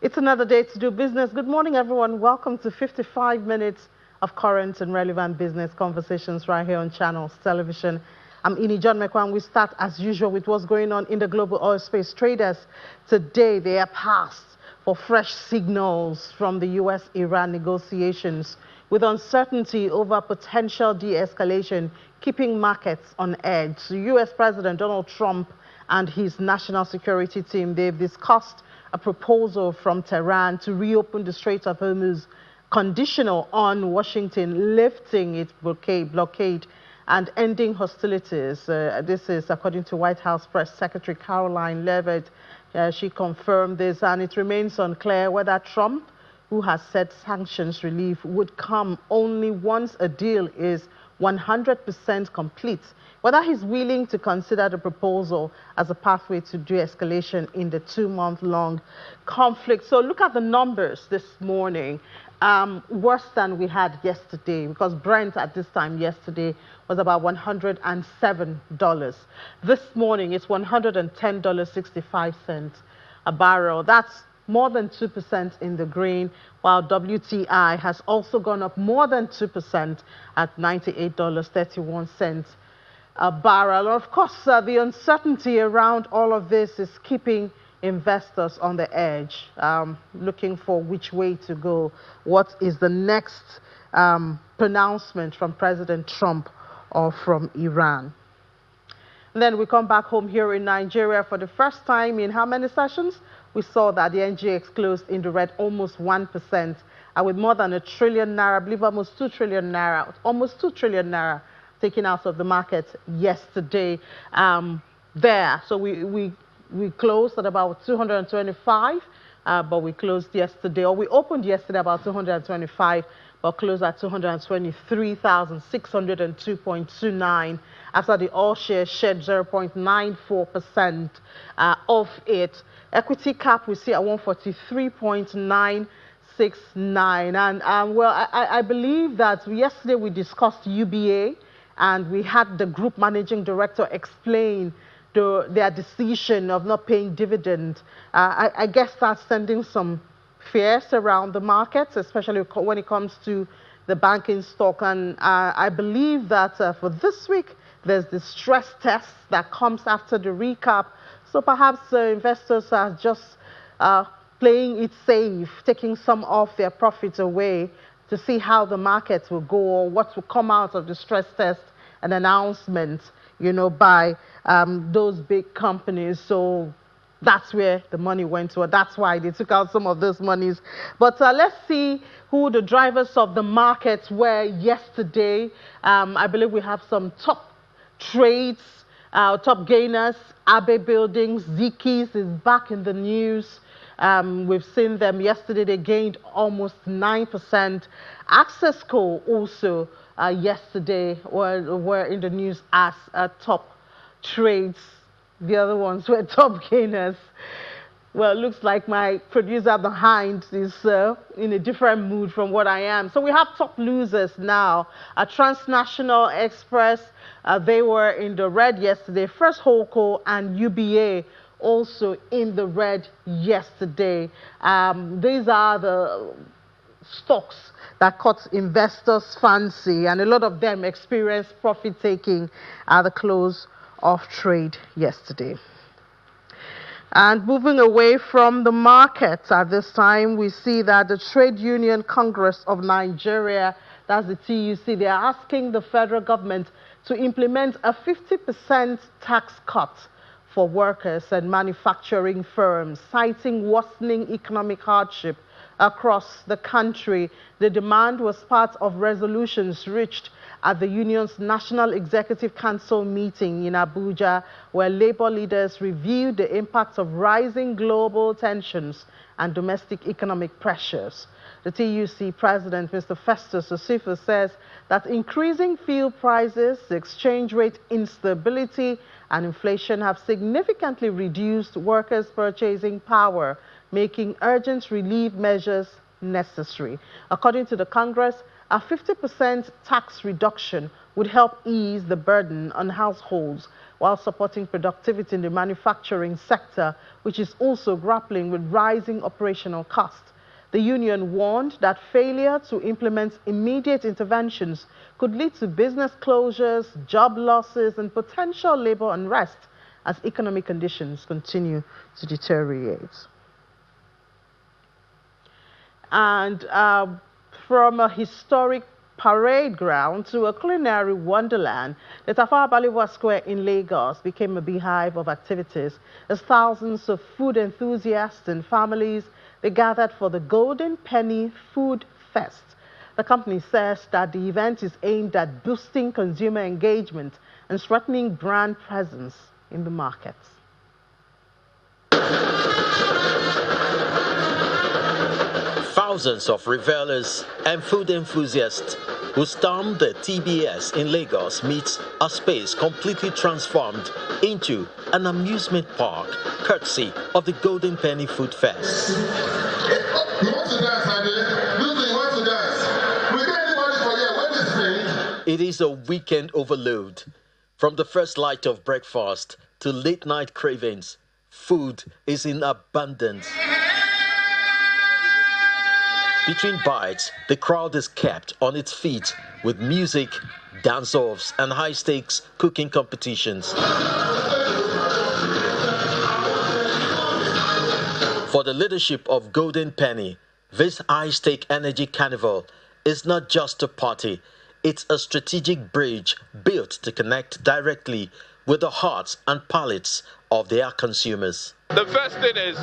It's another day to do business. Good morning, everyone. Welcome to 55 minutes of current and relevant business conversations right here on Channels Television. I'm Ini John Mekwan. We start, as usual, with what's going on in the global oil space. Traders today, they are passed for fresh signals from the U.S.-Iran negotiations, with uncertainty over potential de-escalation keeping markets on edge. The U.S. President Donald Trump and his national security team, they've discussed a proposal from Tehran to reopen the Strait of Hormuz, conditional on Washington lifting its blockade and ending hostilities. This is according to White House Press Secretary Caroline Leavitt. She confirmed this, and it remains unclear whether Trump, who has said sanctions relief would come only once a deal is 100% complete, whether he's willing to consider the proposal as a pathway to de-escalation in the 2-month-long conflict. So look at the numbers this morning. Worse than we had yesterday, because Brent at this time yesterday was about $107. This morning it's $110.65 a barrel. That's more than 2% in the green, while WTI has also gone up more than 2% at $98.31 a barrel. Of course, the uncertainty around all of this is keeping investors on the edge, looking for which way to go. What is the next pronouncement from President Trump or from Iran? And then we come back home here in Nigeria. For the first time in how many sessions? We saw that the NGX closed in the red, almost 1%, with more than £1 trillion, I believe almost £2 trillion, almost £2 trillion taken out of the market yesterday there. So we closed at about 225, but we closed yesterday, or we opened yesterday about 225, but closed at 223,602.29 after the all shares shed 0.94% of it. Equity cap we see at 143.969, and well, I believe that yesterday we discussed UBA, and we had the group managing director explain their decision of not paying dividend. I guess that's sending some fears around the markets, especially when it comes to the banking stock. And I believe that for this week, there's the stress test that comes after the recap. So perhaps investors are just playing it safe, taking some of their profits away to see how the markets will go, or what will come out of the stress test and announcement, by those big companies. So that's where the money went to, or that's why they took out some of those monies. But let's see who the drivers of the markets were yesterday. I believe we have some top trades, top gainers. Abe Buildings, Zikis is back in the news. We've seen them yesterday. They gained almost 9%. Accessco also yesterday were in the news as top trades. The other ones were top gainers. Well, it looks like my producer behind is in a different mood from what I am. So we have top losers now. Transnational Express, they were in the red yesterday. First Holco and UBA also in the red yesterday. These are the stocks that caught investors' fancy, and a lot of them experienced profit-taking at the close of trade yesterday. And moving away from the markets at this time, we see that the Trade Union Congress of Nigeria, that's the TUC, they are asking the federal government to implement a 50% tax cut for workers and manufacturing firms, citing worsening economic hardship across the country. The demand was part of resolutions reached at the union's National Executive Council meeting in Abuja, where labor leaders reviewed the impact of rising global tensions and domestic economic pressures. The TUC president, Mr. Festus Osifu, says that increasing fuel prices, exchange rate instability, and inflation have significantly reduced workers' purchasing power, making urgent relief measures necessary. According to the Congress, a 50% tax reduction would help ease the burden on households, while supporting productivity in the manufacturing sector, which is also grappling with rising operational costs. The union warned that failure to implement immediate interventions could lead to business closures, job losses, and potential labor unrest as economic conditions continue to deteriorate. And from a historic parade ground to a culinary wonderland, the Tafawa Balewa Square in Lagos became a beehive of activities as thousands of food enthusiasts and families they gathered for the Golden Penny Food Fest. The company says that the event is aimed at boosting consumer engagement and strengthening brand presence in the markets. Thousands of revelers and food enthusiasts who stormed the TBS in Lagos meets a space completely transformed into an amusement park, courtesy of the Golden Penny Food Fest. You want to dance, Andy? You want to dance? We get anybody for here. When is finished? It is a weekend overload. From the first light of breakfast to late night cravings, food is in abundance. Between bites, the crowd is kept on its feet with music, dance-offs, and high-stakes cooking competitions. For the leadership of Golden Penny, this high-stake energy carnival is not just a party, it's a strategic bridge built to connect directly with the hearts and palates of their consumers. The first thing is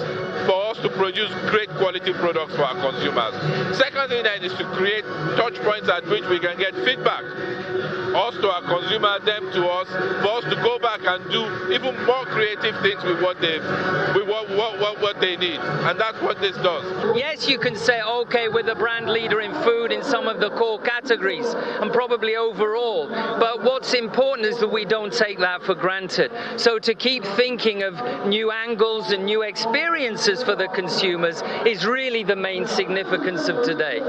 for us to produce great quality products for our consumers. Second thing then is to create touch points at which we can get feedback. Us to our consumer, them to us, for us to go back and do even more creative things with what they need. And that's what this does. Yes, you can say, okay, we're the brand leader in food in some of the core categories and probably overall. But what's important is that we don't take that for granted. So to keep thinking of new angles and new experiences for the consumers is really the main significance of today.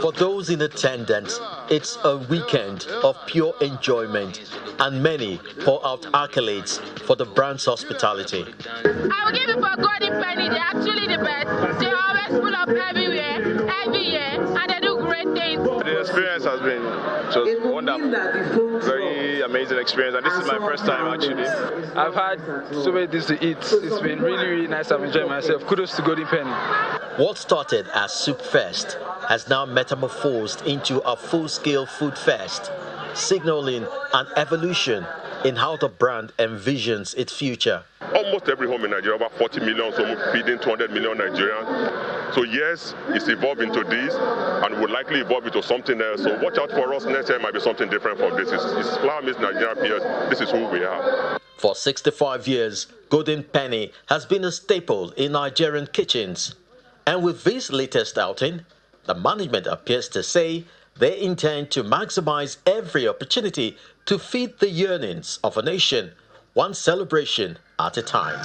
For those in attendance, it's a weekend of pure enjoyment, and many pour out accolades for the brand's hospitality. I will give it for Golden Penny. They're actually the best. They always pull up everywhere, every year, and they do great things. The experience has been just wonderful. Very amazing experience, and this is my first time actually. I've had so many things to eat. It's been really, really nice. I've enjoyed myself. Kudos to Golden Penny. What started as Soup Fest has now metamorphosed into a full-scale food fest, signaling an evolution in how the brand envisions its future. Almost every home in Nigeria, about 40 million, so feeding 200 million Nigerians. So yes, it's evolved into this, and will likely evolve into something else. So watch out for us. Next year might be something different from this. It's Flour Mills Nigeria PS. This is who we are. For 65 years, Golden Penny has been a staple in Nigerian kitchens. And with this latest outing, the management appears to say they intend to maximize every opportunity to feed the yearnings of a nation, one celebration at a time.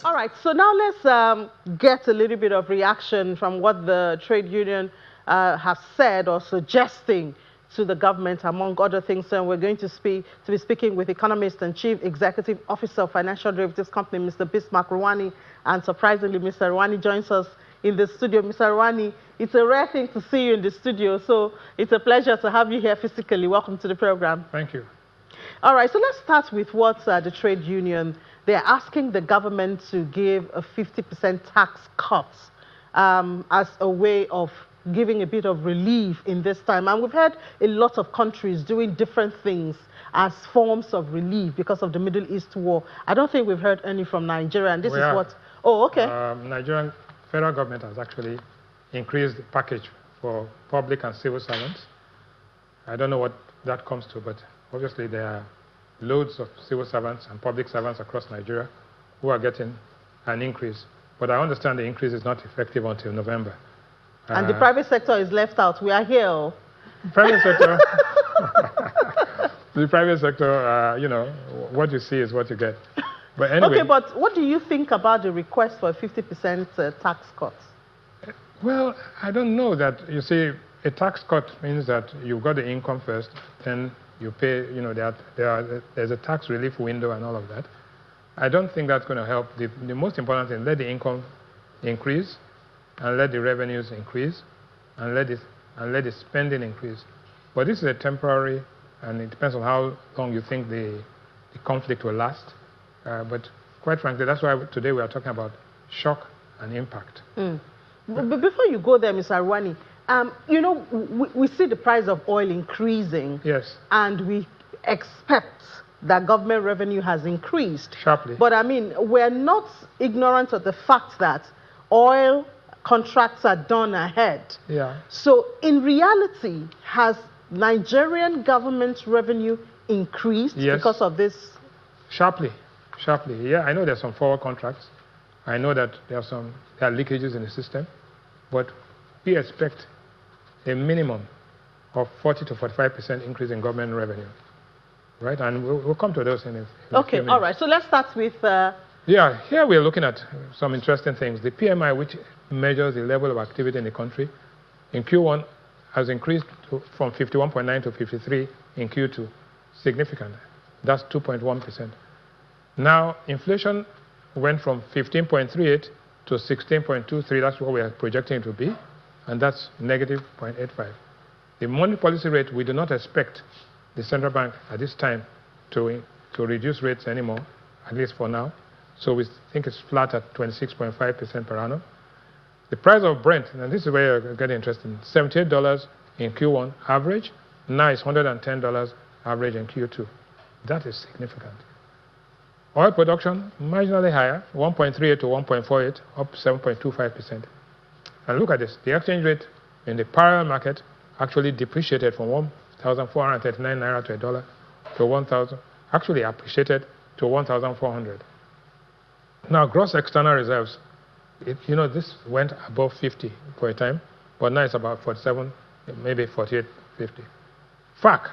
All right, so now let's get a little bit of reaction from what the trade union has said or suggesting to the government, among other things. And we're going to be speaking with economist and chief executive officer of financial derivatives company, Mr. Bismarck Rwani. And surprisingly, Mr. Rwani joins us in the studio. Mr. Rwani, it's a rare thing to see you in the studio, so it's a pleasure to have you here physically. Welcome to the program. Thank you. All right, so let's start with what the trade union, they're asking the government to give a 50% tax cut as a way of giving a bit of relief in this time. And we've heard a lot of countries doing different things as forms of relief because of the Middle East war. I don't think we've heard any from Nigeria, and this is what... Oh, okay. Nigerian federal government has actually increased the package for public and civil servants. I don't know what that comes to, but obviously there are loads of civil servants and public servants across Nigeria who are getting an increase. But I understand the increase is not effective until November. And the private sector is left out. We are here. Private sector, the private sector, you know, what you see is what you get. But anyway. Okay, but what do you think about the request for a 50% tax cut? Well, I don't know that. You see, a tax cut means that you've got the income first, then you pay, there's a tax relief window and all of that. I don't think that's going to help. The most important thing, let the income increase and let the revenues increase and let the spending increase. But this is a temporary, and it depends on how long you think the conflict will last. But quite frankly, that's why today we are talking about shock and impact. But before you go there, Mr. Arwani, we see the price of oil increasing. Yes. And we expect that government revenue has increased. Sharply. But I mean, we're not ignorant of the fact that oil contracts are done ahead. Yeah. So in reality, has Nigerian government revenue increased because of this? Sharply. Yeah, I know there's some forward contracts. I know that there are leakages in the system. But we expect a minimum of 40 to 45% increase in government revenue, right? And we'll come to those in a few minutes. All right. So let's start with... Yeah, here we're looking at some interesting things. The PMI, which measures the level of activity in the country, in Q1 has increased from 51.9 to 53 in Q2. Significant. That's 2.1%. Now, inflation went from 15.38 to 16.23. That's what we are projecting it to be, and that's negative 0.85. The money policy rate, we do not expect the central bank at this time to reduce rates anymore, at least for now. So we think it's flat at 26.5% per annum. The price of Brent, and this is where you're getting interesting, $78 in Q1 average. Now it's $110 average in Q2. That is significant. Oil production, marginally higher, 1.38 to 1.48, up 7.25%. And look at this. The exchange rate in the parallel market actually depreciated from 1,439 naira to $1 to 1,000, actually appreciated to 1,400. Now, gross external reserves, this went above 50 for a time, but now it's about 47, maybe 48, 50. FAC.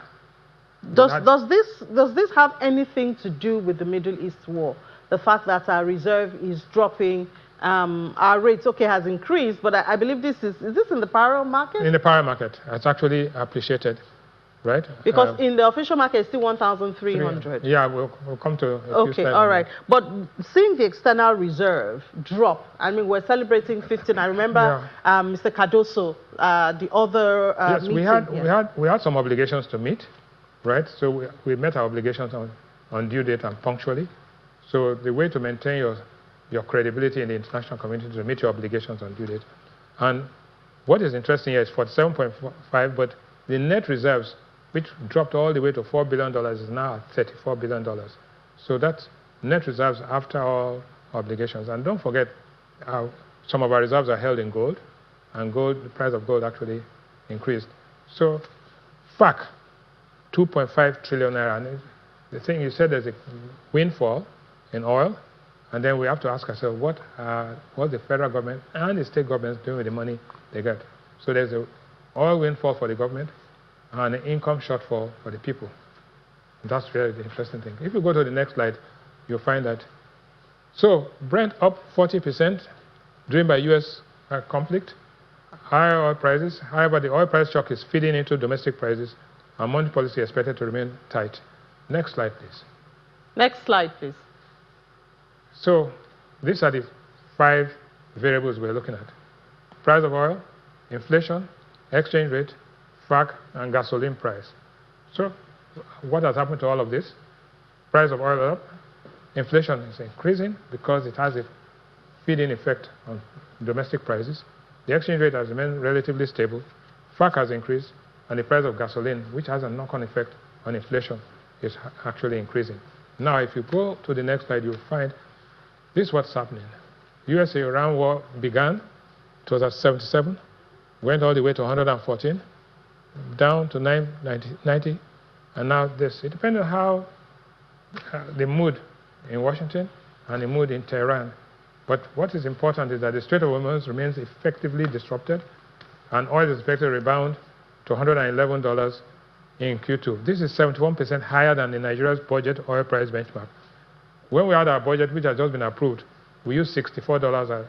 Does this have anything to do with the Middle East war? The fact that our reserve is dropping, our rates, has increased, but I believe is this in the parallel market? In the parallel market. It's actually appreciated, right? Because in the official market, it's still 1,300. Yeah, we'll come to a few slides. All right. But seeing the external reserve drop, I mean, we're celebrating 15. I remember Mr. Cardoso, the other meeting. We had some obligations to meet. Right, so we met our obligations on due date and punctually. So the way to maintain your credibility in the international community is to meet your obligations on due date. And what is interesting here is 47.5, but the net reserves, which dropped all the way to $4 billion, is now at $34 billion. So that's net reserves after all obligations. And don't forget, some of our reserves are held in gold, and the price of gold actually increased. So, FAC. 2.5 trillion naira. And the thing you said, there's a windfall in oil, and then we have to ask ourselves what the federal government and the state governments doing with the money they get. So there's an oil windfall for the government and an income shortfall for the people. That's really the interesting thing. If you go to the next slide, you'll find that. So Brent up 40%, driven by U.S. conflict, higher oil prices. However, the oil price shock is feeding into domestic prices. Our money policy is expected to remain tight. Next slide, please. Next slide, please. So these are the 5 variables we're looking at. Price of oil, inflation, exchange rate, FAC, and gasoline price. So what has happened to all of this? Price of oil up, inflation is increasing because it has a feed-in effect on domestic prices. The exchange rate has remained relatively stable. FAC has increased. And the price of gasoline, which has a knock-on effect on inflation, is actually increasing. Now, if you go to the next slide, you'll find this is what's happening. USA-Iran war began, it was at 77, went all the way to 114, down to 90, and now this. It depends on how the mood in Washington and the mood in Tehran. But what is important is that the Strait of Hormuz remains effectively disrupted, and oil is expected to rebound to $111 in Q2. This is 71% higher than the Nigeria's budget oil price benchmark. When we had our budget, which has just been approved, we used $64 a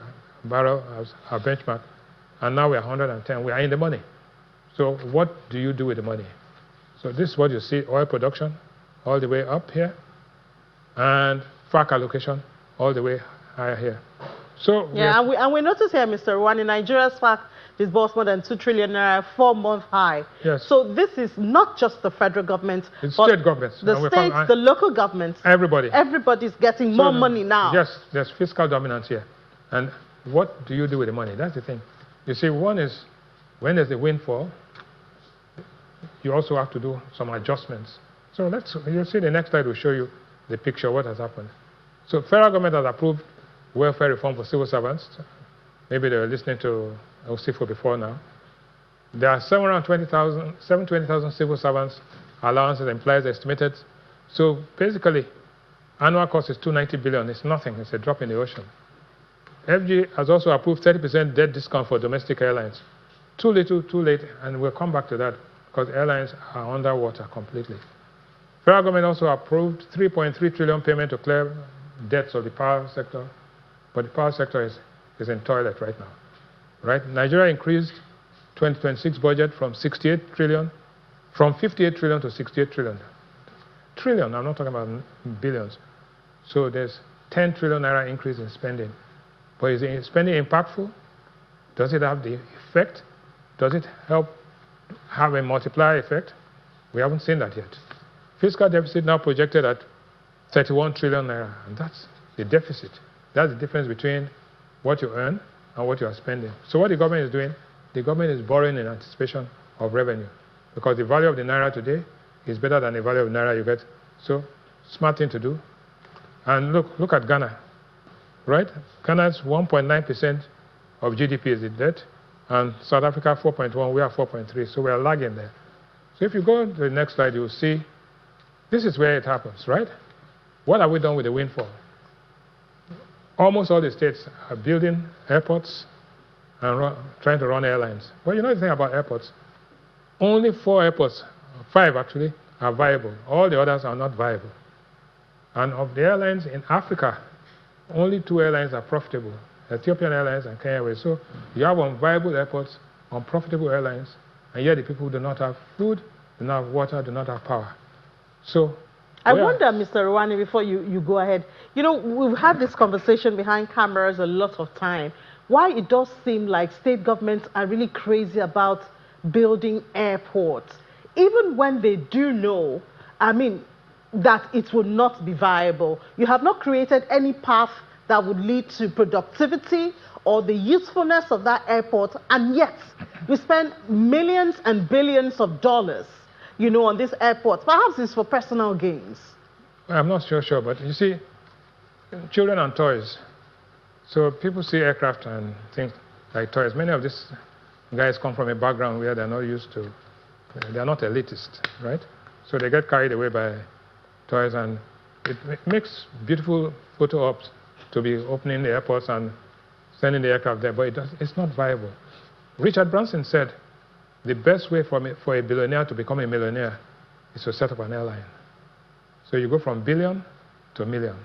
barrel as our benchmark, and now we're 110. We are in the money. So what do you do with the money? So this is what you see, oil production all the way up here, and FAC allocation all the way higher here. So yeah, and we notice here, Mr. Rwani, Nigeria's FAC disbursed more than 2 trillion naira, 4-month high. Yes. So this is not just the federal government, it's but state governments. The states, the local governments. Everybody. Everybody's getting more money now. Yes, there's fiscal dominance here. And what do you do with the money? That's the thing. You see, one is when there's a windfall, you also have to do some adjustments. So you'll see the next slide will show you the picture of what has happened. So federal government has approved welfare reform for civil servants. Maybe they were listening to OCFO before now. There are 720,000 civil servants allowances employers estimated. So basically, annual cost is 290 billion. It's nothing. It's a drop in the ocean. FG has also approved 30% debt discount for domestic airlines. Too little, too late, and we'll come back to that because airlines are underwater completely. Federal government also approved 3.3 trillion payment to clear debts of the power sector, but the power sector is in toilet right now. Right? Nigeria increased 2026 budget from 58 trillion, from 58 trillion to 68 trillion. Trillion, I'm not talking about billions. So there's 10 trillion naira increase in spending. But is spending impactful? Does it have the effect? Does it help have a multiplier effect? We haven't seen that yet. Fiscal deficit now projected at 31 trillion naira, and that's the deficit. That's the difference between what you earn and what you are spending. So what the government is doing, the government is borrowing in anticipation of revenue, because the value of the naira today is better than the value of the naira you get. So smart thing to do. And look at Ghana, right? Ghana's 1.9% of GDP is in debt, and South Africa 4.1, we are 4.3, so we are lagging there. So if you go to the next slide, you'll see this is where it happens, right? What have we done with the windfall? Almost all the states are building airports and trying to run airlines. Well, you know the thing about airports? Only 4 airports, 5 actually, are viable. All the others are not viable. And of the airlines in Africa, only 2 airlines are profitable, Ethiopian Airlines and Kenya Airways. So you have unviable airports, unprofitable airlines, and yet the people do not have food, do not have water, do not have power. So I wonder, Mr. Rwani, before you go ahead, you know, we've had this conversation behind cameras a lot of time, why it does seem like state governments are really crazy about building airports, even when they do know, I mean, that it will not be viable. You have not created any path that would lead to productivity or the usefulness of that airport, and yet we spend millions and billions of dollars, you know, on this airport. Perhaps it's for personal gains. I'm not sure, but you see, children and toys. So people see aircraft and things like toys. Many of these guys come from a background where they're not used to, they're not elitist, right? So they get carried away by toys, and it makes beautiful photo ops to be opening the airports and sending the aircraft there, but it's not viable. Richard Branson said, the best way for a billionaire to become a millionaire is to set up an airline. So you go from billion to million.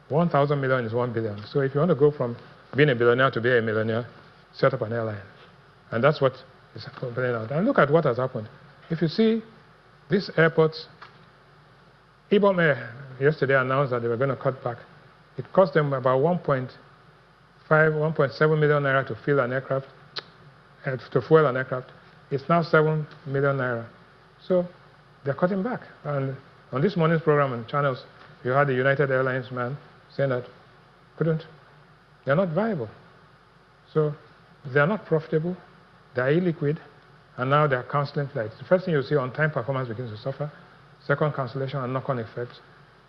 1,000 million is 1 billion. So if you want to go from being a billionaire to be a millionaire, set up an airline. And that's what is happening out. And look at what has happened. If you see these airports, Ibom Air yesterday announced that they were going to cut back. It cost them about 1.7 million naira to fuel an aircraft. It's now 7 million naira. So they're cutting back. And on this morning's program and channels, you had the United Airlines man saying that they're not viable. So they're not profitable, they're illiquid, and now they're canceling flights. The first thing you see, on-time performance begins to suffer. Second, cancellation and knock-on effects.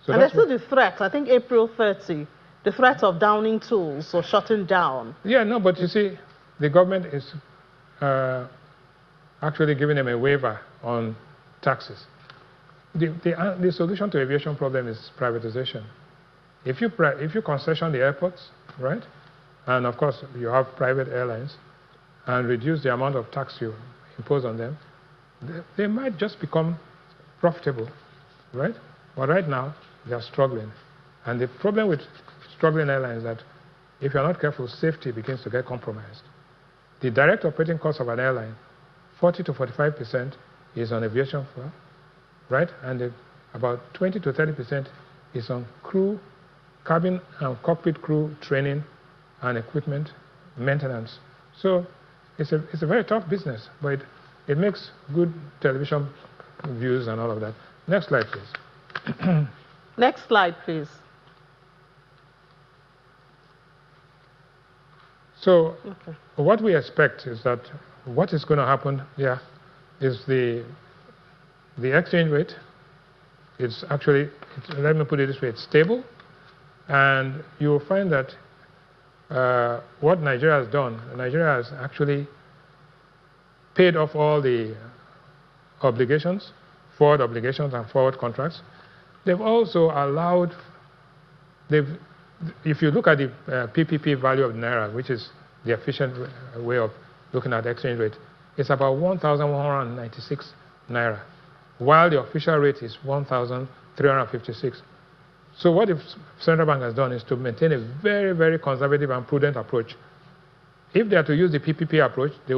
So and there's still the threat, I think April 30, the threat of downing tools or shutting down. Yeah, no, but you see, the government is actually giving them a waiver on taxes. The solution to aviation problem is privatization. If you concession the airports, right, and of course you have private airlines, and reduce the amount of tax you impose on them, they might just become profitable, right? But right now, they are struggling. And the problem with struggling airlines is that if you're not careful, safety begins to get compromised. The direct operating cost of an airline 40 to 45% is on aviation fuel, right? And about 20 to 30% is on crew, cabin and cockpit crew training and equipment maintenance. So it's a very tough business, but it makes good television views and all of that. Next slide, please. Next slide, please. So what we expect is that what is going to happen here is the exchange rate. It's actually, let me put it this way, it's stable. And you will find that what Nigeria has done, Nigeria has actually paid off all the obligations, forward obligations and forward contracts. They've also allowed, if you look at the PPP value of Naira, which is the efficient way of looking at the exchange rate, it's about 1,196 Naira, while the official rate is 1,356. So what the central bank has done is to maintain a very, very conservative and prudent approach. If they are to use the PPP approach, the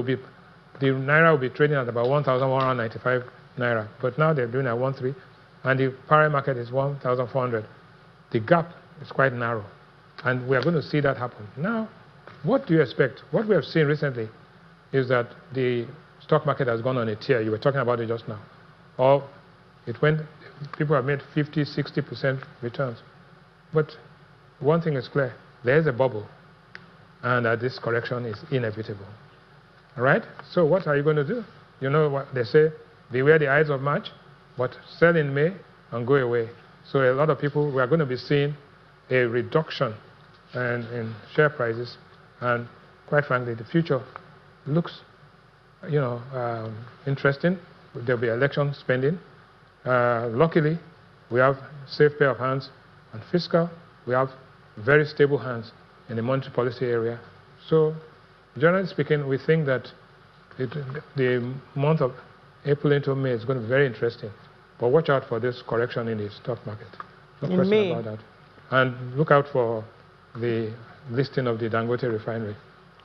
Naira will be trading at about 1,195 Naira. But now they're doing at 1.3, and the parallel market is 1,400. The gap is quite narrow, and we are going to see that happen. Now, what do you expect? What we have seen recently is that the stock market has gone on a tear. You were talking about it just now. Or it went, people have made 50, 60% returns. But one thing is clear, there is a bubble, and this correction is inevitable. All right? So what are you going to do? You know what they say, beware the Ides of March, but sell in May and go away. So a lot of people, we are going to be seeing a reduction in share prices, and quite frankly, the future looks, interesting. There'll be election spending. Luckily, we have safe pair of hands on fiscal. We have very stable hands in the monetary policy area. So, generally speaking, we think that the month of April into May is going to be very interesting. But watch out for this correction in the stock market. No question about that. And look out for the listing of the Dangote refinery.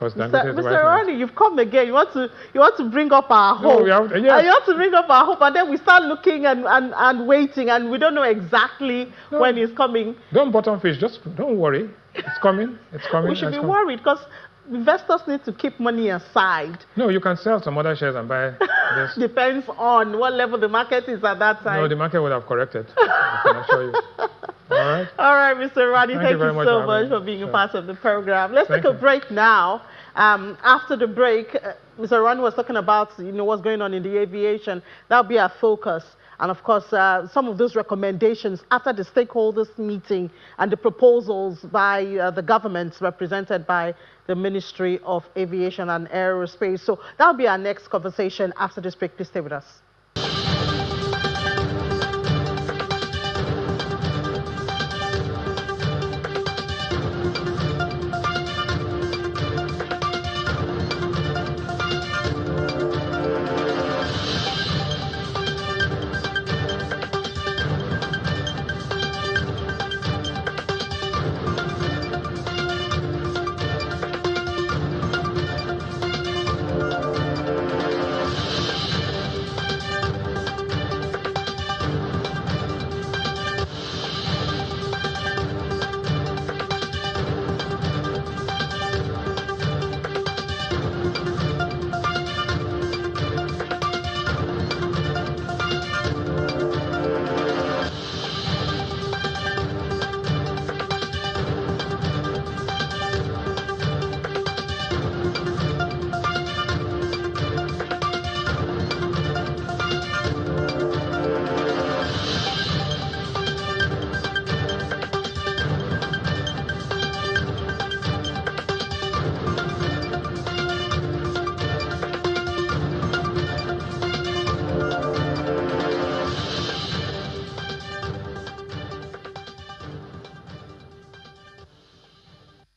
Mr. Rani, you've come again. You want to bring up our hope. No, and you want to bring up our hope, and then we start looking and waiting, and we don't know exactly when it's coming. Don't bottom fish. Just don't worry. It's coming. It's coming. We should be worried because investors need to keep money aside. No, you can sell some other shares and buy this. Depends on what level the market is at that time. No, the market would have corrected. I can assure you. All right. All right, Mr. Rani, thank you so much for being a part of the program. Let's take a break now. After the break, Mr. Rani was talking about what's going on in the aviation. That'll be our focus. And of course, some of those recommendations after the stakeholders meeting and the proposals by the government represented by the Ministry of Aviation and Aerospace. So that'll be our next conversation after this break. Please stay with us.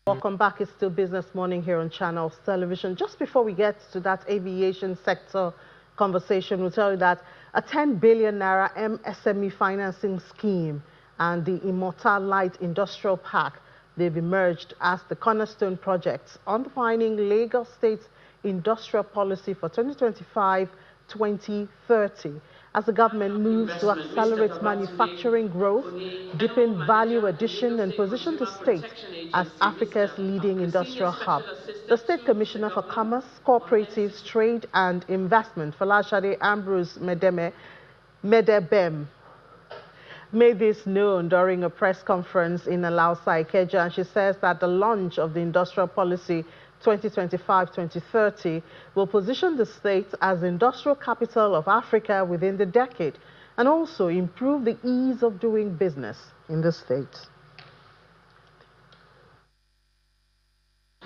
Welcome back. It's still Business Morning here on Channels Television. Just before we get to that aviation sector conversation, we'll tell you that a 10 billion Naira MSME financing scheme and the Immortal Light Industrial Park, they've emerged as the cornerstone projects underpinning Lagos State's industrial policy for 2025-2030 as the government moves to accelerate manufacturing growth, deepen value addition, and position the state as Africa's leading industrial hub. The State Commissioner for Commerce, Cooperatives, Trade and Investment, Falashade Ambrose Medebem, made this known during a press conference in Alausa, Ikeja, and she says that the launch of the industrial policy 2025-2030 will position the state as the industrial capital of Africa within the decade and also improve the ease of doing business in the state.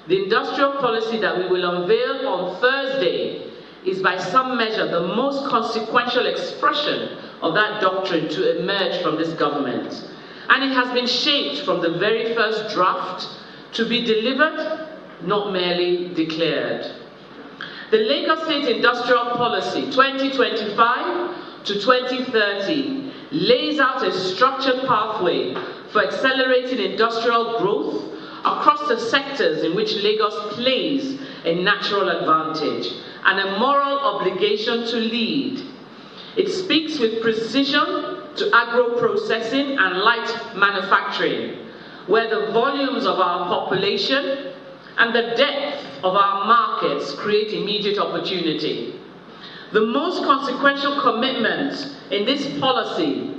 The industrial policy that we will unveil on Thursday is by some measure the most consequential expression of that doctrine to emerge from this government. And it has been shaped from the very first draft to be delivered, not merely declared. The Lagos State Industrial Policy 2025 to 2030 lays out a structured pathway for accelerating industrial growth across the sectors in which Lagos plays a natural advantage and a moral obligation to lead. It speaks with precision to agro-processing and light manufacturing, where the volumes of our population and the depth of our markets create immediate opportunity. The most consequential commitment in this policy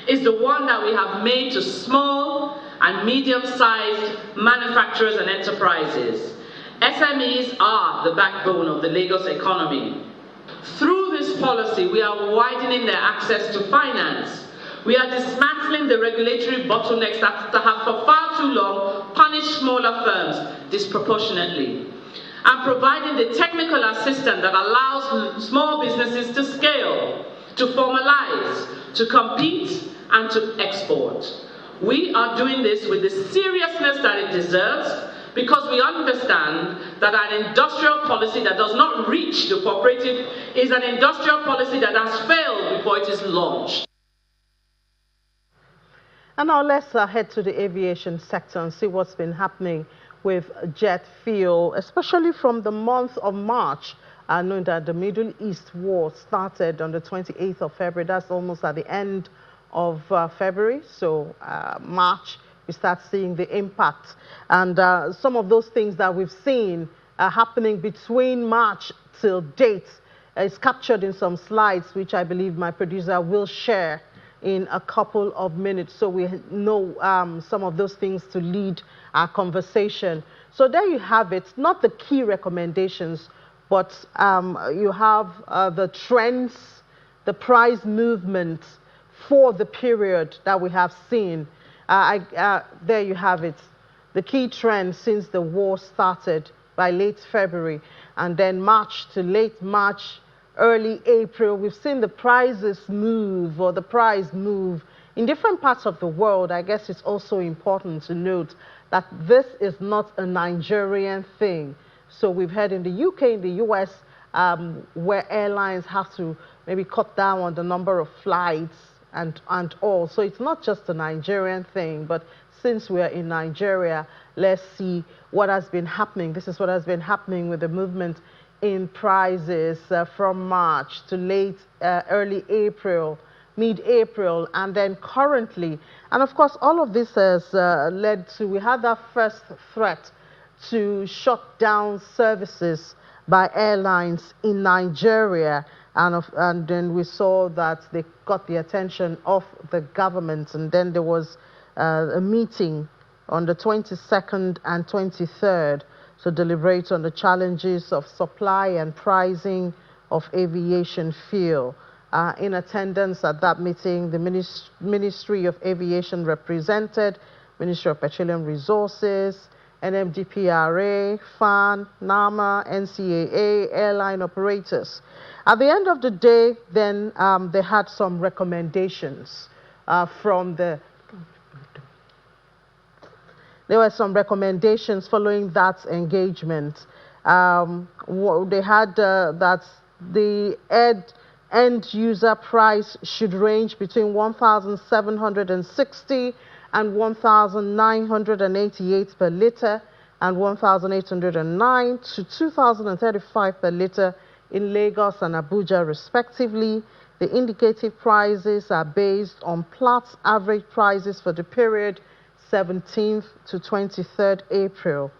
is the one that we have made to small and medium-sized manufacturers and enterprises. SMEs are the backbone of the Lagos economy. Through this policy, we are widening their access to finance. We are dismantling the regulatory bottlenecks that have for far too long punished smaller firms disproportionately, and providing the technical assistance that allows small businesses to scale, to formalize, to compete, and to export. We are doing this with the seriousness that it deserves, because we understand that an industrial policy that does not reach the cooperative is an industrial policy that has failed before it is launched. And now let's head to the aviation sector and see what's been happening with jet fuel, especially from the month of March. Knowing that the Middle East war started on the 28th of February, that's almost at the end of February, so March, we start seeing the impact. And some of those things that we've seen happening between March till date is captured in some slides, which I believe my producer will share in a couple of minutes, so we know some of those things to lead our conversation. So there you have it, not the key recommendations, but you have the trends, the price movement for the period that we have seen. There you have it, the key trend since the war started by late February, and then March to late March, early April, we've seen the prices move, or the price move in different parts of the world. I guess it's also important to note that this is not a Nigerian thing. So we've heard in the UK, in the US, where airlines have to maybe cut down on the number of flights and all. So it's not just a Nigerian thing, but since we're in Nigeria, let's see what has been happening. This is what has been happening with the movement in prices from March to late, early April, mid-April, and then currently. And of course, all of this has led to, we had that first threat to shut down services by airlines in Nigeria. And then we saw that they got the attention of the government. And then there was a meeting on the 22nd and 23rd to deliberate on the challenges of supply and pricing of aviation fuel. In attendance at that meeting, the Ministry of Aviation represented, Ministry of Petroleum Resources, NMDPRA, FAN, NAMA, NCAA, airline operators. At the end of the day, then they had some recommendations from the... There were some recommendations following that engagement. They had that the end user price should range between 1,760 and 1,988 per liter. and 1,809 to 2,035 per litre in Lagos and Abuja, respectively. The indicative prices are based on Platts average prices for the period 17th to 23rd April.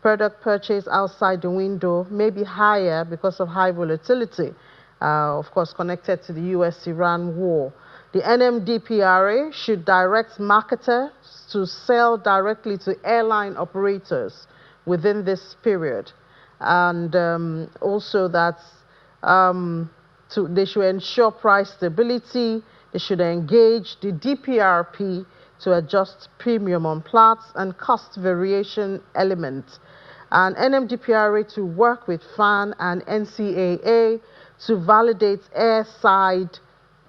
Product purchase outside the window may be higher because of high volatility, of course, connected to the US-Iran war. The NMDPRA should direct marketers to sell directly to airline operators within this period, and also that they should ensure price stability. They should engage the DPRP to adjust premium on Platts and cost variation elements, and NMDPRA to work with FAN and NCAA to validate airside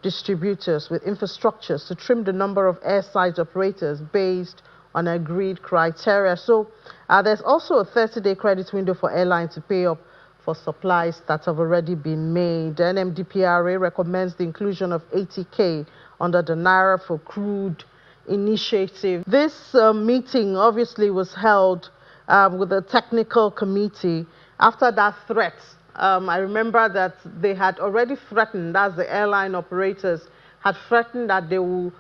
distributors with infrastructures to trim the number of airside operators based on agreed criteria. So there's also a 30-day credit window for airlines to pay up for supplies that have already been made. NMDPRA recommends the inclusion of 80K under the Naira for Crude initiative. This meeting obviously was held with a technical committee after that threat. I remember that they had already threatened, as the airline operators had threatened, that they will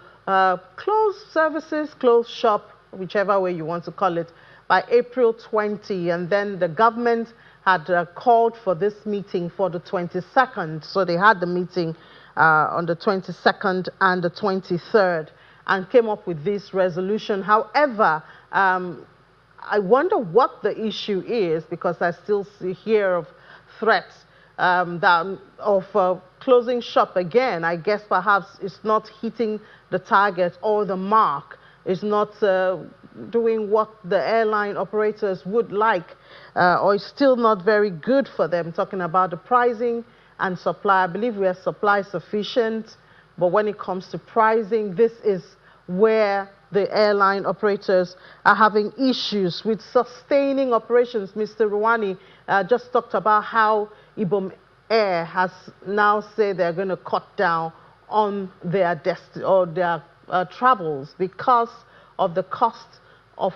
close services, close shop, whichever way you want to call it, by April 20. And then the government had called for this meeting for the 22nd. So they had the meeting on the 22nd and the 23rd and came up with this resolution. However, I wonder what the issue is, because I still hear of threats of closing shop again. I guess perhaps it's not hitting the target or the mark. It's not doing what the airline operators would like, or it's still not very good for them, talking about the pricing and supply. I believe we are supply sufficient, but when it comes to pricing, this is where the airline operators are having issues with sustaining operations. Mr. Ruwani just talked about how Ibom Air has now said they're going to cut down on their travels because of the cost of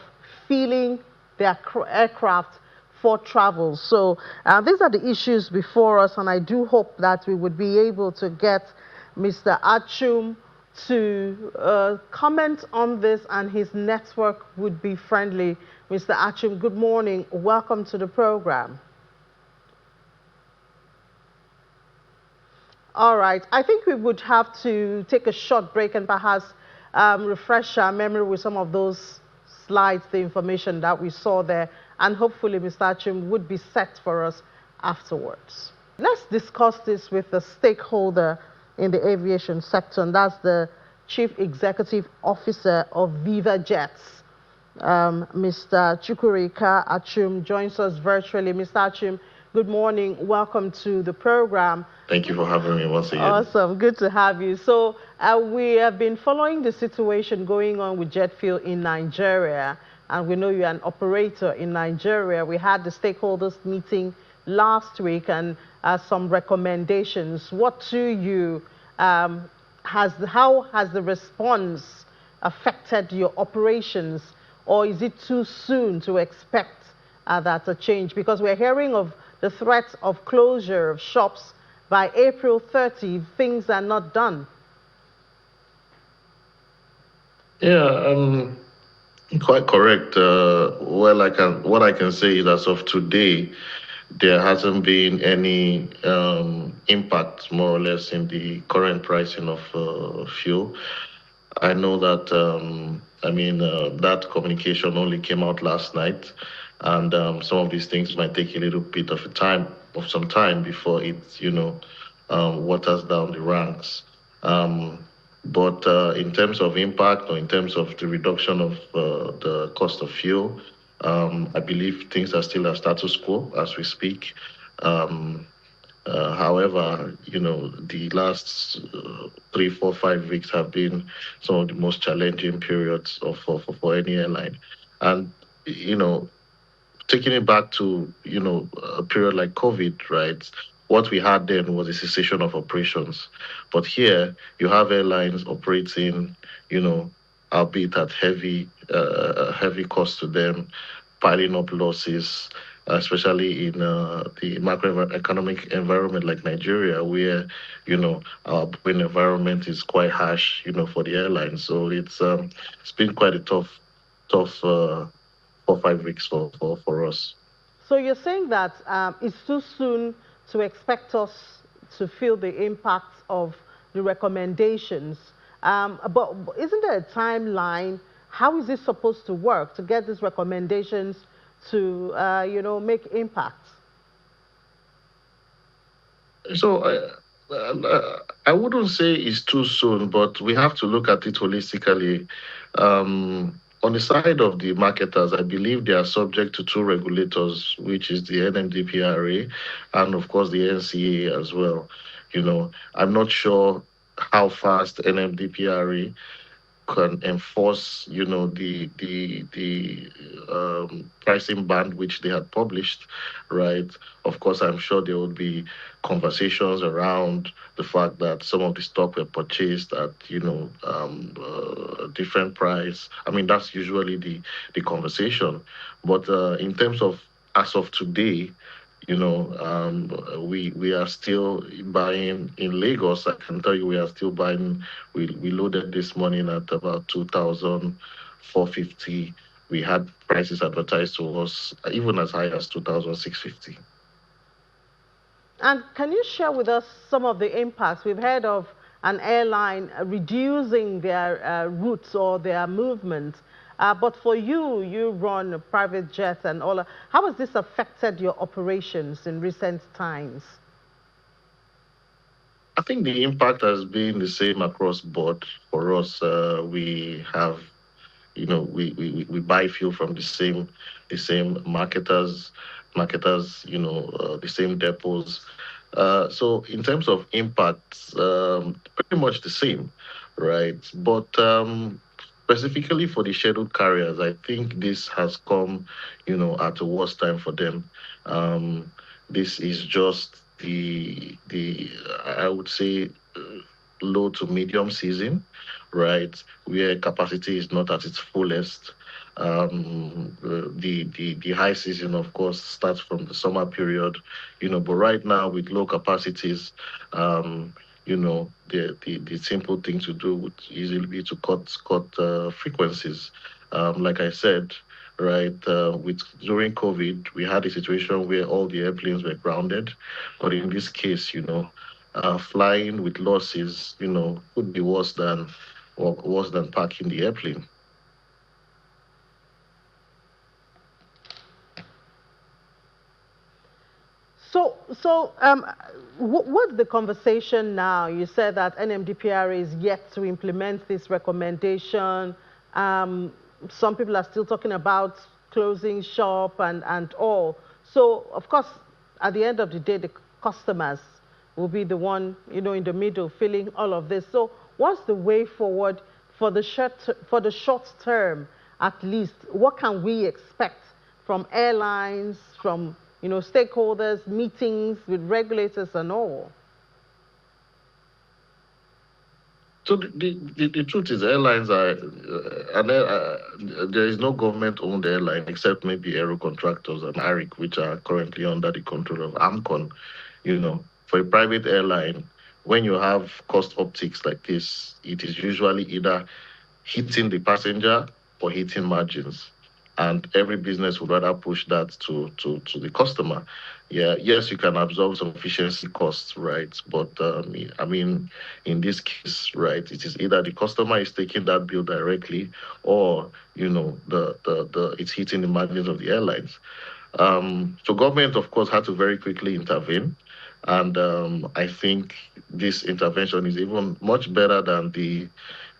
filling their aircraft for travel. So these are the issues before us, and I do hope that we would be able to get Mr. Achum to comment on this, and his network would be friendly. Mr. Achum, good morning. Welcome to the program. All right. I think we would have to take a short break and perhaps refresh our memory with some of those slides, the information that we saw there, and hopefully Mr. Achum would be set for us afterwards. Let's discuss this with the stakeholder in the aviation sector, and that's the Chief Executive Officer of Viva Jets. Mr. Chukwureka Achum joins us virtually. Mr. Achum, good morning. Welcome to the program. Thank you for having me once again. Awesome. Good to have you. So we have been following the situation going on with jet fuel in Nigeria, and we know you're an operator in Nigeria. We had the stakeholders meeting last week and some recommendations. What to you, how has the response affected your operations, or is it too soon to expect that a change? Because we're hearing of the threat of closure of shops by April 30 if things are not done. Yeah, quite correct. What I can say is, as of today, there hasn't been any impact, more or less, in the current pricing of fuel. I know that, that communication only came out last night, and some of these things might take a little bit of some time before it, waters down the ranks. But in terms of impact, or in terms of the reduction of the cost of fuel, I believe things are still at status quo as we speak. However, the last 3, 4, 5 weeks have been some of the most challenging periods for any airline. And, taking it back to, a period like COVID, right? What we had then was a cessation of operations. But here, you have airlines operating, albeit at heavy cost to them, piling up losses, especially in the macroeconomic environment like Nigeria, where our borrowing environment is quite harsh, for the airlines. So it's been quite a tough 4 5 weeks for us. So you're saying that it's too soon to expect us to feel the impact of the recommendations. But isn't there a timeline? How is this supposed to work to get these recommendations to, make impact? So I wouldn't say it's too soon, but we have to look at it holistically. On the side of the marketers, I believe they are subject to two regulators, which is the NMDPRA and, of course, the NCA as well. I'm not sure how fast NMDPRA can enforce, the pricing band which they had published, right? Of course, I'm sure there would be conversations around the fact that some of the stock were purchased at, a different price. I mean, that's usually the conversation. But in terms of as of today, we are still buying in Lagos. I can tell you, we are still buying. We loaded this morning at about 2,450. We had prices advertised to us even as high as 2,650. And can you share with us some of the impacts? We've heard of an airline reducing their routes or their movement. But for you run private jets and all. How has this affected your operations in recent times? I think the impact has been the same across board for us. We have, we buy fuel from the same marketers, the same depots. So in terms of impacts, pretty much the same, right? But specifically for the scheduled carriers, I think this has come, at a worst time for them. This is just the I would say low to medium season, right, where capacity is not at its fullest. The high season, of course, starts from the summer period, but right now with low capacities, the simple thing to do would easily be to cut frequencies. Like I said, right, with during COVID, we had a situation where all the airplanes were grounded, but in this case, flying with losses, could be worse than parking the airplane. So, what's the conversation now? You said that NMDPRA is yet to implement this recommendation. Some people are still talking about closing shop and all. So, of course, at the end of the day, the customers will be the one, in the middle feeling all of this. So, what's the way forward for the short term, at least? What can we expect from airlines, from stakeholders, meetings with regulators and all? So the truth is, airlines are, there is no government-owned airline except maybe Aero Contractors and ARIC, which are currently under the control of AMCON. For a private airline, when you have cost optics like this, it is usually either hitting the passenger or hitting margins. And every business would rather push that to the customer. Yeah, yes, you can absorb some efficiency costs, right? But I mean, in this case, right, it is either the customer is taking that bill directly, or the it's hitting the margins of the airlines. So government, of course, had to very quickly intervene, and I think this intervention is even much better than the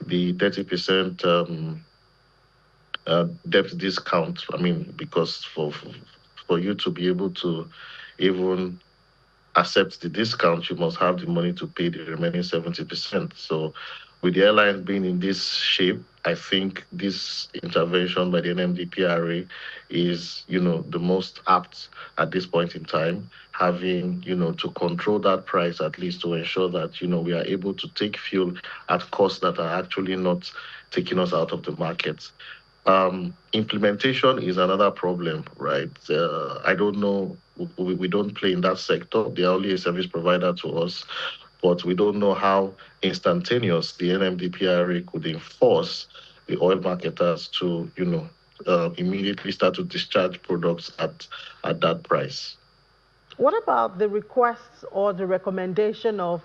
30% debt discount. I mean, because for you to be able to even accept the discount, you must have the money to pay the remaining 70%. So with the airlines being in this shape, I think this intervention by the NMDPRA is, the most apt at this point in time, having, to control that price, at least to ensure that, we are able to take fuel at costs that are actually not taking us out of the market. Implementation is another problem, right? I don't know. We don't play in that sector. They're only a service provider to us, but we don't know how instantaneous the NMDPRA could enforce the oil marketers to, immediately start to discharge products at that price. What about the requests or the recommendation of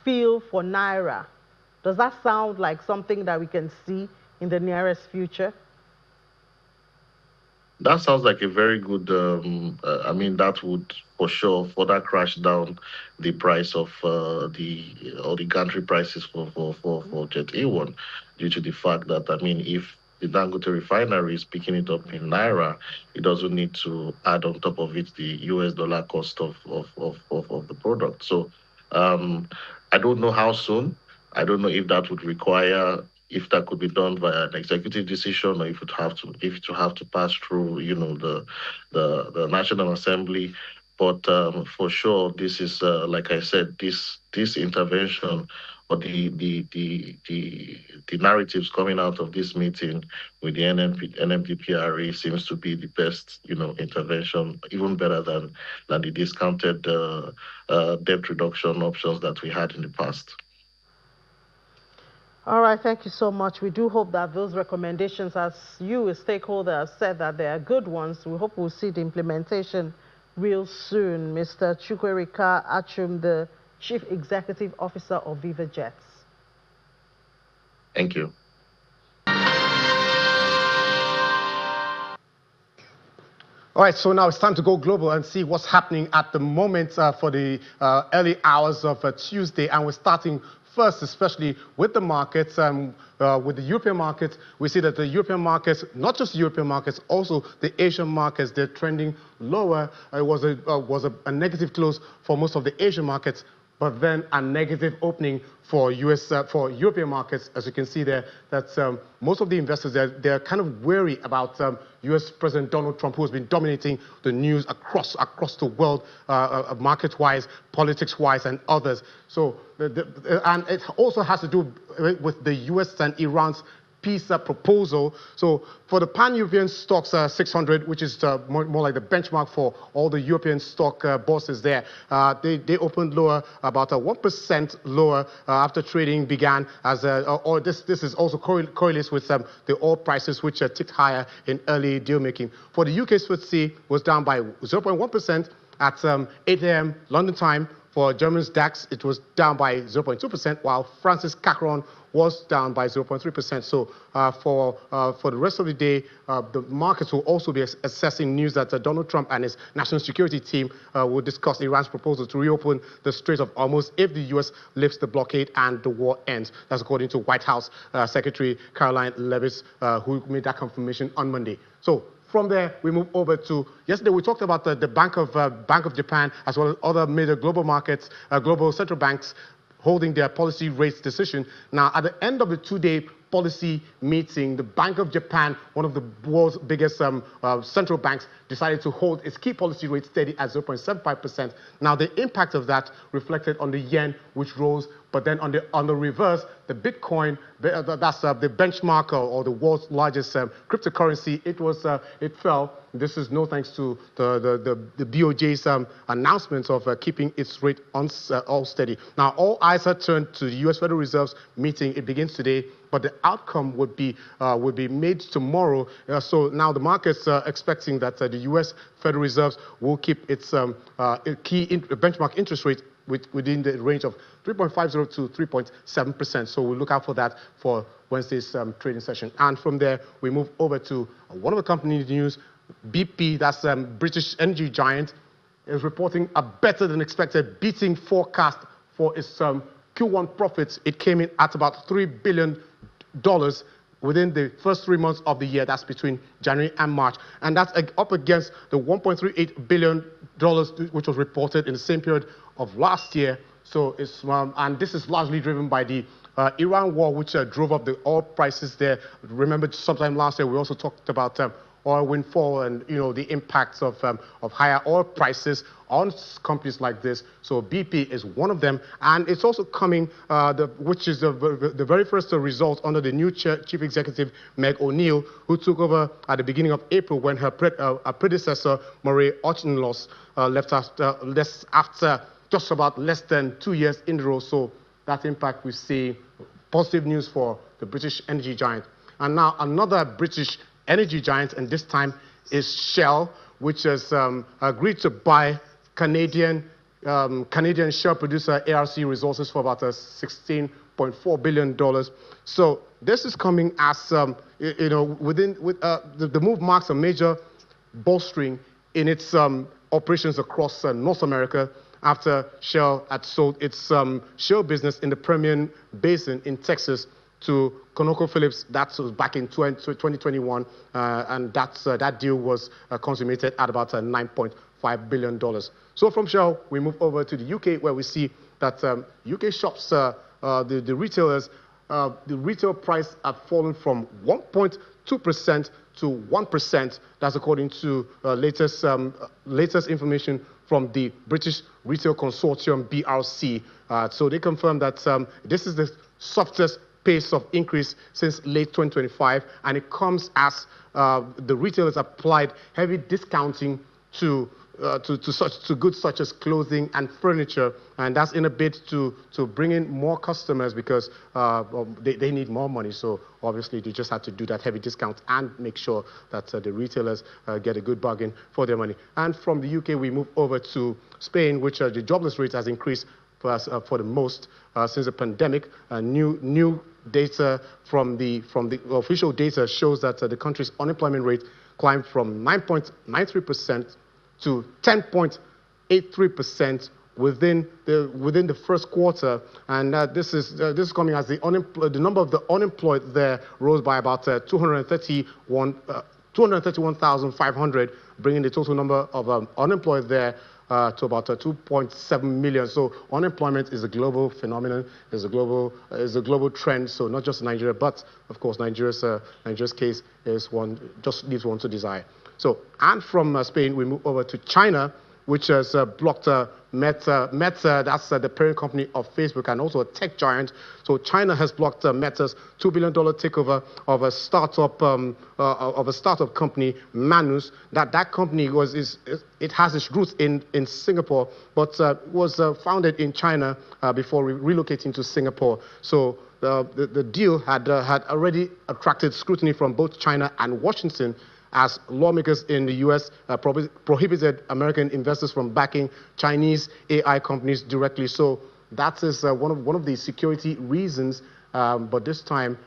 feel for Naira? Does that sound like something that we can see in the nearest future? That sounds like a very good, that would for sure further crash down the price of the country prices for Jet A1 due to the fact that, if the Dangote refinery is picking it up in Naira, it doesn't need to add on top of it the US dollar cost of the product. So I don't know how soon. I don't know if that would require if that could be done via an executive decision or if it have to pass through, the National Assembly. But for sure, this is like I said, this intervention or the narratives coming out of this meeting with the NMDPRA seems to be the best, intervention, even better than the discounted debt reduction options that we had in the past. All right, thank you so much. We do hope that those recommendations, as you, a stakeholder, have said that they are good ones. We hope we'll see the implementation real soon. Mr. Chukwuemeka Achum, the Chief Executive Officer of Viva Jets. Thank you. All right, so now it's time to go global and see what's happening at the moment for the early hours of Tuesday. And we're starting first, especially with the markets, with the European markets. We see that the European markets, not just European markets, also the Asian markets, they're trending lower. It was a negative close for most of the Asian markets, but then a negative opening for for European markets. As you can see there, that most of the investors, they're kind of wary about US President Donald Trump, who has been dominating the news across the world, market-wise, politics-wise, and others. So, and it also has to do with the US and Iran's peace proposal. So for the pan-European stocks 600, which is more like the benchmark for all the European stock bourses there, they opened lower, about 1% lower after trading began. This is also correlates with the oil prices, which ticked higher in early deal making. For the UK FTSE was down by 0.1% at 8 a.m. London time. For Germany's DAX, it was down by 0.2%, while France's CAC 40 was down by 0.3%. So for the rest of the day, the markets will also be assessing news that Donald Trump and his national security team will discuss Iran's proposal to reopen the Strait of Hormuz if the U.S. lifts the blockade and the war ends. That's according to White House Secretary Caroline Leavitt, who made that confirmation on Monday. So from there, we move over to, yesterday we talked about the Bank of Japan, as well as other major global markets, global central banks holding their policy rates decision. Now, at the end of the two-day policy meeting, the Bank of Japan, one of the world's biggest central banks, decided to hold its key policy rate steady at 0.75%. Now, the impact of that reflected on the yen, which rose, but then on the reverse, the Bitcoin, that's the benchmark or the world's largest cryptocurrency, it fell. This is no thanks to the BOJ's announcements of keeping its rate all steady. Now, all eyes are turned to the U.S. Federal Reserve's meeting. It begins today, but the outcome would be made tomorrow. So now the market's expecting that the U.S. Federal Reserve will keep its key benchmark interest rate within the range of 3.50 to 3.7%. So we'll look out for that for Wednesday's trading session. And from there, we move over to one of the company news. BP, that's British energy giant, is reporting a better than expected beating forecast for its Q1 profits. It came in at about $3 billion within the first 3 months of the year. That's between January and March. And that's up against the $1.38 billion which was reported in the same period of last year. So it's and this is largely driven by the Iran war, which drove up the oil prices there. Remember, sometime last year we also talked about oil windfall and, you know, the impacts of higher oil prices on companies like this. So BP is one of them, and it's also coming, which is the very first result under the new chief executive, Meg O'Neill, who took over at the beginning of April when her predecessor, Murray Auchincloss, left after just about less than 2 years in the role. So that impact we see, positive news for the British energy giant. And now another British energy giant, and this time is Shell, which has agreed to buy Canadian shell producer ARC Resources for about $16.4 billion. So this is coming as, you know, the move marks a major bolstering in its operations across North America after Shell had sold its shale business in the Permian Basin in Texas to ConocoPhillips. That was back in 2021, and that deal was consummated at about $9.5 billion. So from Shell, we move over to the UK, where we see that UK shops, the retailers, the retail price have fallen from 1.2% to 1%. That's according to latest information from the British Retail Consortium, BRC. So they confirm that this is the softest pace of increase since late 2025, and it comes as the retailers applied heavy discounting to goods such as clothing and furniture, and that's in a bid to bring in more customers because they need more money. So obviously they just had to do that heavy discount and make sure that the retailers get a good bargain for their money. And from the UK, we move over to Spain, which the jobless rate has increased for the most since the pandemic. New data from the official data shows that the country's unemployment rate climbed from 9.93% to 10.83% within the first quarter, and this is coming as the number of the unemployed there rose by about 231,500, bringing the total number of unemployed there to about 2.7 million. So unemployment is a global phenomenon, is a global trend. So not just Nigeria, but of course Nigeria's case is just leaves one to desire. So, and from Spain, we move over to China, which has blocked Meta. That's the parent company of Facebook and also a tech giant. So China has blocked Meta's $2 billion takeover of a startup company, Manus. That company it has its roots in Singapore, but was founded in China before relocating to Singapore. So the deal had already attracted scrutiny from both China and Washington, as lawmakers in the U.S. Prohibited American investors from backing Chinese AI companies directly. So that is one of the security reasons. But this time,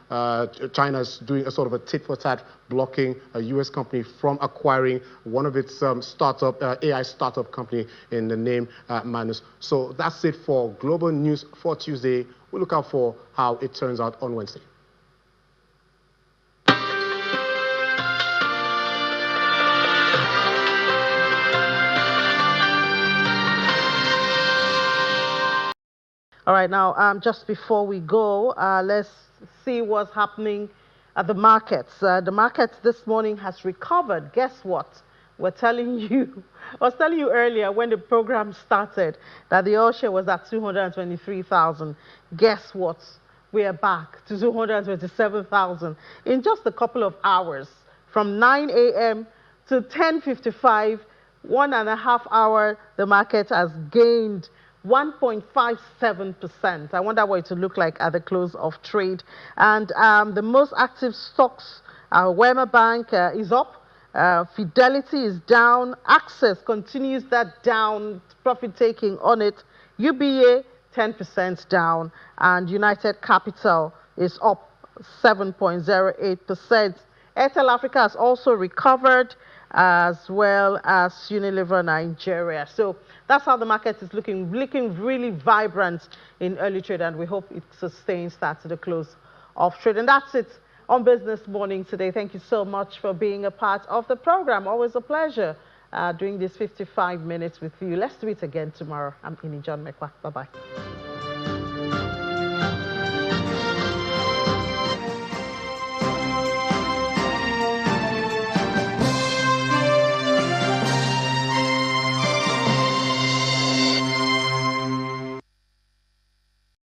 China is doing a sort of a tit-for-tat, blocking a U.S. company from acquiring one of its AI startup company in the name Manus. So that's it for Global News for Tuesday. We'll look out for how it turns out on Wednesday. All right, now, just before we go, let's see what's happening at the markets. The markets this morning has recovered. Guess what? I was telling you earlier when the program started that the oil share was at 223,000. Guess what? We are back to 227,000 in just a couple of hours. From 9 a.m. to 10:55, 1.5 hours, the market has gained 1.57%. I wonder what it will look like at the close of trade. And the most active stocks, Wema Bank is up, Fidelity is down, Access continues that down, profit taking on it, UBA 10% down, and United Capital is up 7.08%. Airtel Africa has also recovered, as well as Unilever Nigeria. So that's how the market is looking really vibrant in early trade, and we hope it sustains that to the close of trade. And that's it on Business Morning today. Thank you so much for being a part of the program. Always a pleasure doing this 55 minutes with you. Let's do it again tomorrow. I'm Ini John Mekwa. Bye-bye.